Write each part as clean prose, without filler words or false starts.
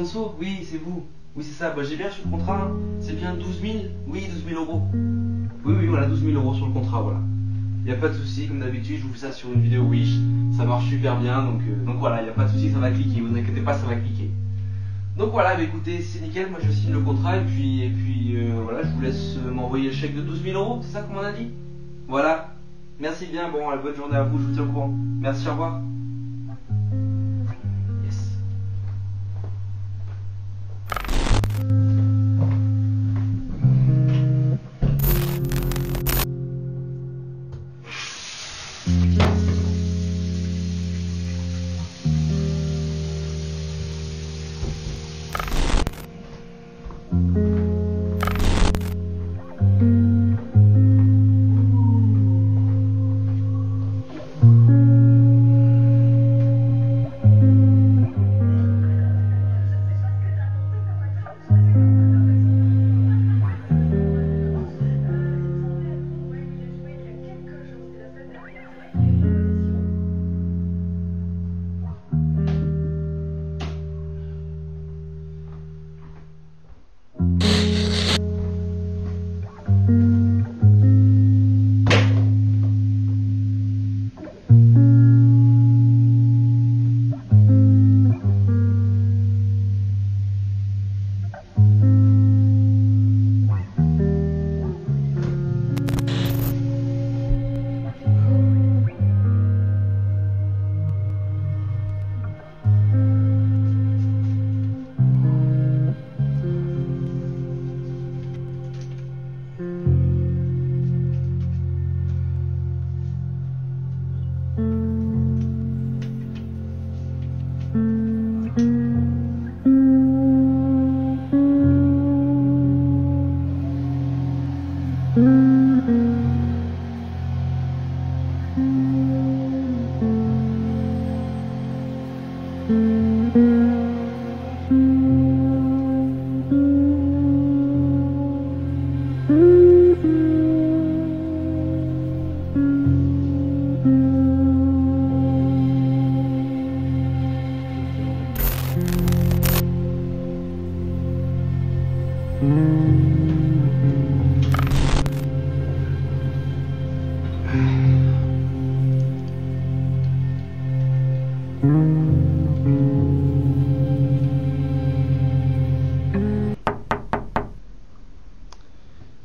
Alonso? Oui, c'est vous. Oui, c'est ça. Bah, j'ai bien reçu le contrat. Hein. C'est bien 12 000? Oui, 12 000 euros. Oui, voilà, 12 000 euros sur le contrat, voilà. Il n'y a pas de souci, comme d'habitude, je vous fais ça sur une vidéo Wish. Ça marche super bien, donc voilà, il n'y a pas de souci, ça va cliquer. Vous inquiétez pas, ça va cliquer. Donc voilà, bah, écoutez, c'est nickel. Moi, je signe le contrat et puis voilà, je vous laisse m'envoyer le chèque de 12 000 euros. C'est ça qu'on a dit? Voilà. Merci bien. Bon, bonne journée à vous. Je vous tiens au courant. Merci, au revoir.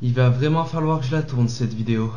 Il va vraiment falloir que je la tourne cette vidéo.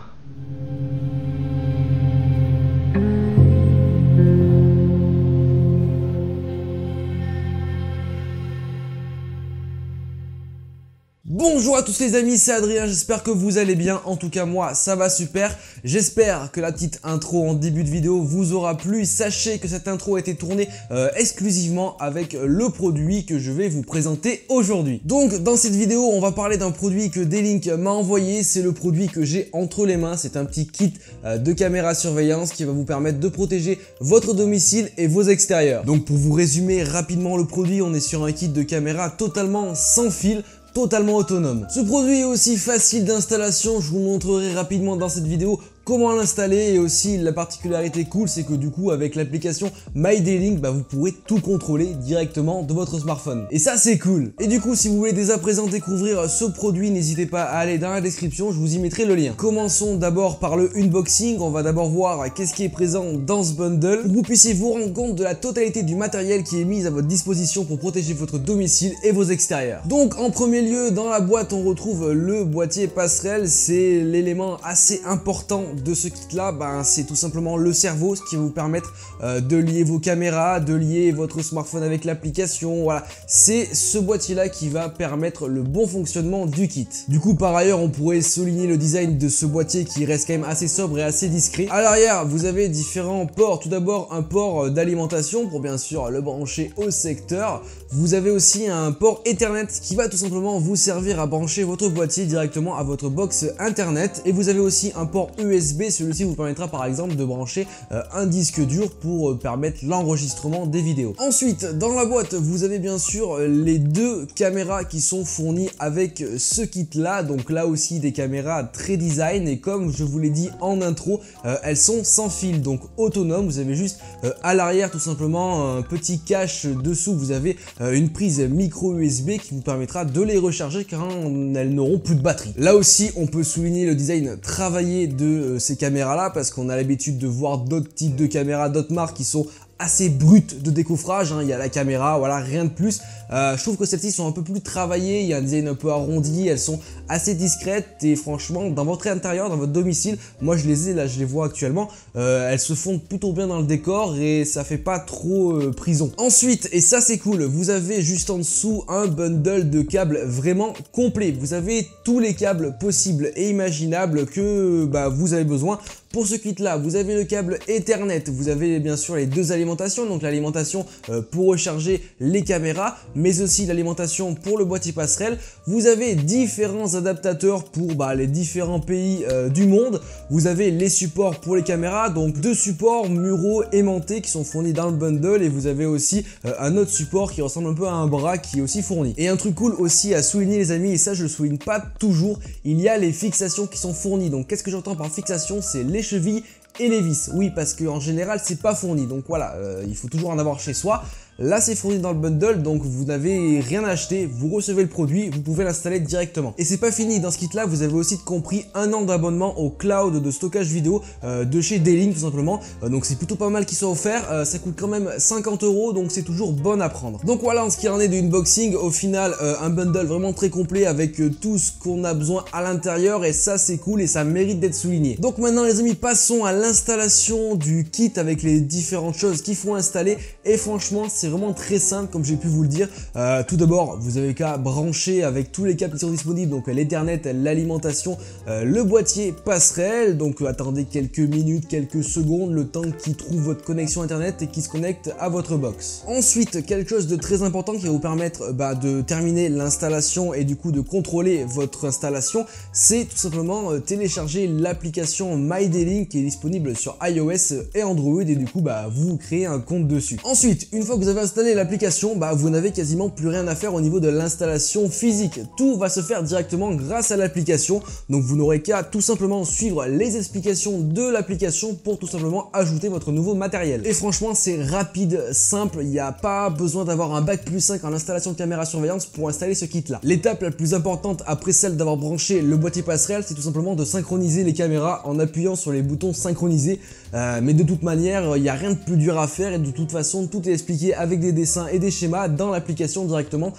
Bonjour à tous les amis, c'est Adrien, j'espère que vous allez bien. En tout cas moi ça va super. J'espère que la petite intro en début de vidéo vous aura plu. Sachez que cette intro a été tournée exclusivement avec le produit que je vais vous présenter aujourd'hui. Donc dans cette vidéo on va parler d'un produit que D-Link m'a envoyé. C'est le produit que j'ai entre les mains. C'est un petit kit de caméra surveillance qui va vous permettre de protéger votre domicile et vos extérieurs. Donc pour vous résumer rapidement le produit, on est sur un kit de caméra totalement sans fil, totalement autonome. Ce produit est aussi facile d'installation, je vous montrerai rapidement dans cette vidéo comment l'installer, et aussi la particularité cool c'est que du coup avec l'application My D-Link vous pourrez tout contrôler directement de votre smartphone. Et ça c'est cool. Et du coup si vous voulez dès à présent découvrir ce produit, n'hésitez pas à aller dans la description, je vous y mettrai le lien. Commençons d'abord par le unboxing, on va d'abord voir qu'est-ce qui est présent dans ce bundle pour que vous puissiez vous rendre compte de la totalité du matériel qui est mis à votre disposition pour protéger votre domicile et vos extérieurs. Donc en premier lieu dans la boîte on retrouve le boîtier passerelle, c'est l'élément assez important de ce kit là, c'est tout simplement le cerveau, ce qui va vous permettre de lier vos caméras, de lier votre smartphone avec l'application. Voilà, c'est ce boîtier là qui va permettre le bon fonctionnement du kit. Du coup par ailleurs on pourrait souligner le design de ce boîtier qui reste quand même assez sobre et assez discret. À l'arrière vous avez différents ports. Tout d'abord un port d'alimentation pour bien sûr le brancher au secteur. Vous avez aussi un port Ethernet qui va tout simplement vous servir à brancher votre boîtier directement à votre box internet, et vous avez aussi un port USB USB. Celui-ci vous permettra par exemple de brancher un disque dur pour permettre l'enregistrement des vidéos. Ensuite, dans la boîte, vous avez bien sûr les deux caméras qui sont fournies avec ce kit là. Donc là aussi des caméras très design, et comme je vous l'ai dit en intro, elles sont sans fil, donc autonomes. Vous avez juste à l'arrière tout simplement un petit cache dessous. Vous avez une prise micro USB qui vous permettra de les recharger car elles n'auront plus de batterie. Là aussi on peut souligner le design travaillé de ces caméras là, parce qu'on a l'habitude de voir d'autres types de caméras, d'autres marques qui sont assez brutes de décoffrage, hein. Il y a la caméra, voilà, rien de plus. Je trouve que celles-ci sont un peu plus travaillées, il y a un design un peu arrondi, elles sont assez discrètes et franchement dans votre intérieur, dans votre domicile, moi je les ai là, je les vois actuellement, elles se fondent plutôt bien dans le décor et ça fait pas trop prison. Ensuite, et ça c'est cool, vous avez juste en dessous un bundle de câbles vraiment complet. Vous avez tous les câbles possibles et imaginables que vous avez besoin. Pour ce kit là, vous avez le câble Ethernet, vous avez bien sûr les deux alimentations, donc l'alimentation pour recharger les caméras, mais aussi l'alimentation pour le boîtier passerelle. Vous avez différents adaptateurs pour les différents pays du monde. Vous avez les supports pour les caméras, donc deux supports muraux aimantés qui sont fournis dans le bundle, et vous avez aussi un autre support qui ressemble un peu à un bras qui est aussi fourni. Et un truc cool aussi à souligner les amis, et ça je le souligne pas toujours, il y a les fixations qui sont fournies. Donc qu'est-ce que j'entends par fixation? C'est les chevilles et les vis. Oui, parce qu'en général c'est pas fourni, donc voilà, il faut toujours en avoir chez soi. Là c'est fourni dans le bundle, donc vous n'avez rien à acheter, vous recevez le produit, vous pouvez l'installer directement. Et c'est pas fini, dans ce kit là vous avez aussi compris un an d'abonnement au cloud de stockage vidéo de chez D-Link tout simplement. Donc c'est plutôt pas mal qui soit offert, ça coûte quand même 50 €, donc c'est toujours bon à prendre. Donc voilà en ce qui en est de unboxing, au final un bundle vraiment très complet avec tout ce qu'on a besoin à l'intérieur, et ça c'est cool et ça mérite d'être souligné. Donc maintenant les amis, passons à l'installation du kit avec les différentes choses qu'il faut installer, et franchement c'est vraiment très simple comme j'ai pu vous le dire. Tout d'abord vous avez qu'à brancher avec tous les câbles qui sont disponibles, donc l'Ethernet, l'alimentation, le boîtier passerelle. Donc attendez quelques minutes, quelques secondes, le temps qu'il trouve votre connexion internet et qu'il se connecte à votre box. Ensuite, quelque chose de très important qui va vous permettre de terminer l'installation et du coup de contrôler votre installation, c'est tout simplement télécharger l'application My D-Link qui est disponible sur iOS et Android, et du coup vous créez un compte dessus. Ensuite, une fois que vous avez installé l'application, vous n'avez quasiment plus rien à faire au niveau de l'installation physique. Tout va se faire directement grâce à l'application, donc vous n'aurez qu'à tout simplement suivre les explications de l'application pour tout simplement ajouter votre nouveau matériel. Et franchement c'est rapide, simple, il n'y a pas besoin d'avoir un bac+5 en installation de caméra surveillance pour installer ce kit là. L'étape la plus importante après celle d'avoir branché le boîtier passerelle, c'est tout simplement de synchroniser les caméras en appuyant sur les boutons synchronisés. Mais de toute manière, il n'y a rien de plus dur à faire, et de toute façon tout est expliqué avec des dessins et des schémas dans l'application directement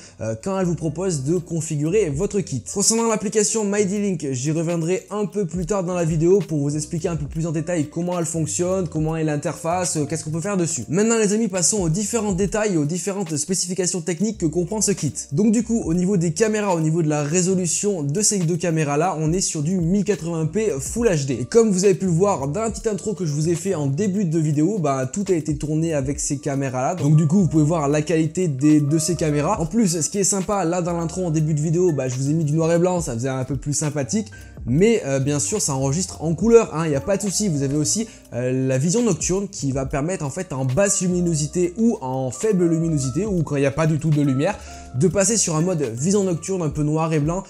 quand elle vous propose de configurer votre kit. Concernant l'application My D-Link, j'y reviendrai un peu plus tard dans la vidéo pour vous expliquer un peu plus en détail comment elle fonctionne, comment est l'interface, qu'est-ce qu'on peut faire dessus. Maintenant les amis, passons aux différents détails et aux différentes spécifications techniques que comprend ce kit. Donc du coup au niveau des caméras, au niveau de la résolution de ces deux caméras là, on est sur du 1080p Full HD. Et comme vous avez pu le voir dans la petite intro que je vous ai fait en début de vidéo, tout a été tourné avec ces caméras là. Donc du coup vous pouvez voir la qualité de ces caméras. En plus ce qui est sympa là dans l'intro en début de vidéo, je vous ai mis du noir et blanc, ça faisait un peu plus sympathique. Mais bien sûr ça enregistre en couleur, il n'y a pas de souci. Vous avez aussi la vision nocturne qui va permettre en fait en basse luminosité ou en faible luminosité, ou quand il n'y a pas du tout de lumière, de passer sur un mode vision nocturne un peu noir et blanc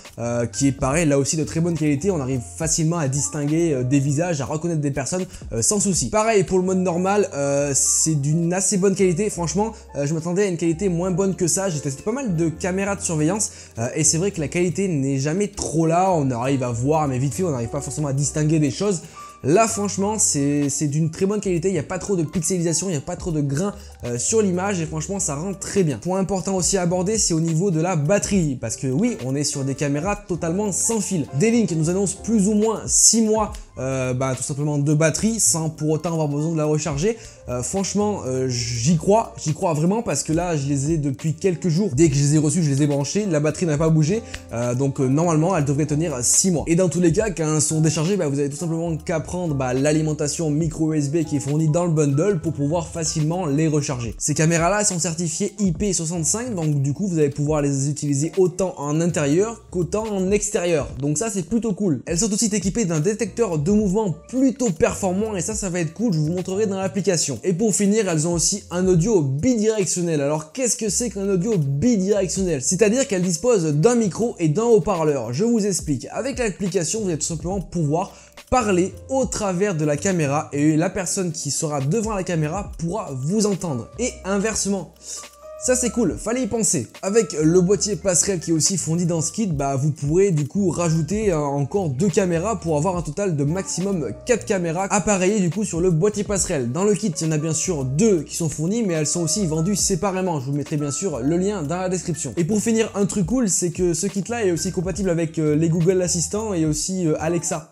qui est pareil là aussi de très bonne qualité. On arrive facilement à distinguer des visages, à reconnaître des personnes sans souci. Pareil pour le mode normal, c'est d'une assez bonne qualité. Franchement je m'attendais à une qualité moins bonne que ça. J'ai testé pas mal de caméras de surveillance et c'est vrai que la qualité n'est jamais trop là. On arrive à voir mais vite fait, on n'arrive pas forcément à distinguer des choses. Là franchement c'est d'une très bonne qualité, il n'y a pas trop de pixelisation, il n'y a pas trop de grains sur l'image, et franchement ça rend très bien. Point important aussi à aborder, c'est au niveau de la batterie, parce que oui on est sur des caméras totalement sans fil. D-Link nous annonce plus ou moins 6 mois tout simplement de batterie sans pour autant avoir besoin de la recharger. Franchement j'y crois vraiment, parce que là je les ai depuis quelques jours. Dès que je les ai reçus je les ai branchés, la batterie n'a pas bougé, donc normalement elle devrait tenir 6 mois. Et dans tous les cas quand elles sont déchargées, vous avez tout simplement qu'à prendre prendre l'alimentation micro USB qui est fournie dans le bundle pour pouvoir facilement les recharger. Ces caméras là sont certifiées IP65, donc du coup vous allez pouvoir les utiliser autant en intérieur qu'autant en extérieur, donc ça c'est plutôt cool. Elles sont aussi équipées d'un détecteur de mouvement plutôt performant et ça va être cool, je vous montrerai dans l'application. Et pour finir, elles ont aussi un audio bidirectionnel. Alors qu'est-ce que c'est qu'un audio bidirectionnel? C'est-à-dire qu'elle dispose d'un micro et d'un haut-parleur. Je vous explique. Avec l'application, vous allez tout simplement pouvoir parler au travers de la caméra et la personne qui sera devant la caméra pourra vous entendre. Et inversement. Ça c'est cool, fallait y penser. Avec le boîtier passerelle qui est aussi fourni dans ce kit, vous pourrez du coup rajouter encore 2 caméras pour avoir un total de maximum 4 caméras appareillées du coup sur le boîtier passerelle. Dans le kit, il y en a bien sûr 2 qui sont fournies, mais elles sont aussi vendues séparément. Je vous mettrai bien sûr le lien dans la description. Et pour finir, un truc cool, c'est que ce kit là est aussi compatible avec les Google Assistant et aussi Alexa.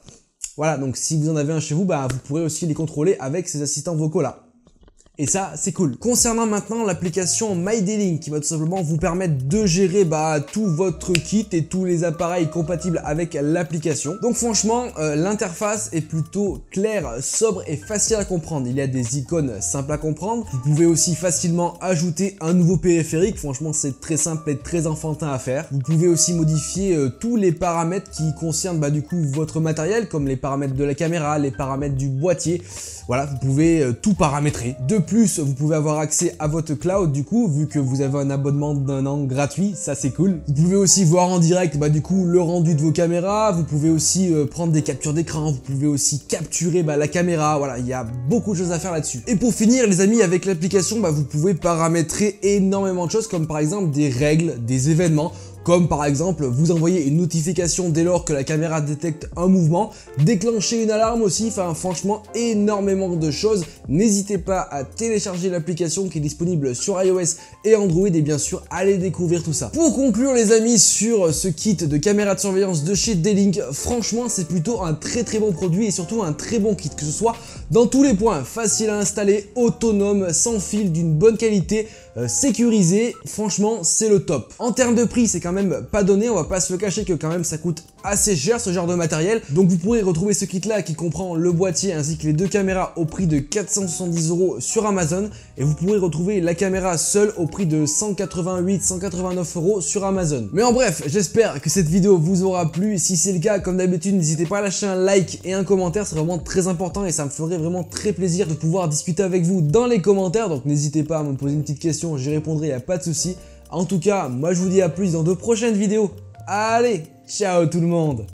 Voilà, donc si vous en avez un chez vous, vous pourrez aussi les contrôler avec ces assistants vocaux là. Et ça, c'est cool. Concernant maintenant l'application MyD-Link qui va tout simplement vous permettre de gérer tout votre kit et tous les appareils compatibles avec l'application. Donc franchement, l'interface est plutôt claire, sobre et facile à comprendre. Il y a des icônes simples à comprendre. Vous pouvez aussi facilement ajouter un nouveau périphérique. Franchement, c'est très simple et très enfantin à faire. Vous pouvez aussi modifier tous les paramètres qui concernent du coup votre matériel, comme les paramètres de la caméra, les paramètres du boîtier. Voilà, vous pouvez tout paramétrer. De plus, vous pouvez avoir accès à votre cloud du coup, vu que vous avez un abonnement d'1 an gratuit, ça c'est cool. Vous pouvez aussi voir en direct du coup le rendu de vos caméras, vous pouvez aussi prendre des captures d'écran, vous pouvez aussi capturer la caméra, voilà, il y a beaucoup de choses à faire là-dessus. Et pour finir les amis, avec l'application, vous pouvez paramétrer énormément de choses comme par exemple des règles, des événements, comme par exemple vous envoyer une notification dès lors que la caméra détecte un mouvement, déclencher une alarme aussi, franchement énormément de choses. N'hésitez pas à télécharger l'application qui est disponible sur iOS et Android et bien sûr allez découvrir tout ça. Pour conclure les amis sur ce kit de caméra de surveillance de chez D-Link, franchement c'est plutôt un très bon produit et surtout un très bon kit, que ce soit dans tous les points, facile à installer, autonome, sans fil, d'une bonne qualité, sécurisé, franchement c'est le top. En termes de prix c'est quand même pas donné, on va pas se le cacher que quand même ça coûte assez cher ce genre de matériel, donc vous pourrez retrouver ce kit là qui comprend le boîtier ainsi que les 2 caméras au prix de 470 € sur Amazon et vous pourrez retrouver la caméra seule au prix de 188-189 € sur Amazon. Mais en bref, j'espère que cette vidéo vous aura plu. Si c'est le cas, comme d'habitude, n'hésitez pas à lâcher un like et un commentaire, c'est vraiment très important et ça me ferait vraiment très plaisir de pouvoir discuter avec vous dans les commentaires, donc n'hésitez pas à me poser une petite question, j'y répondrai, y a pas de souci. En tout cas, moi je vous dis à plus dans de prochaines vidéos. Allez, ciao tout le monde!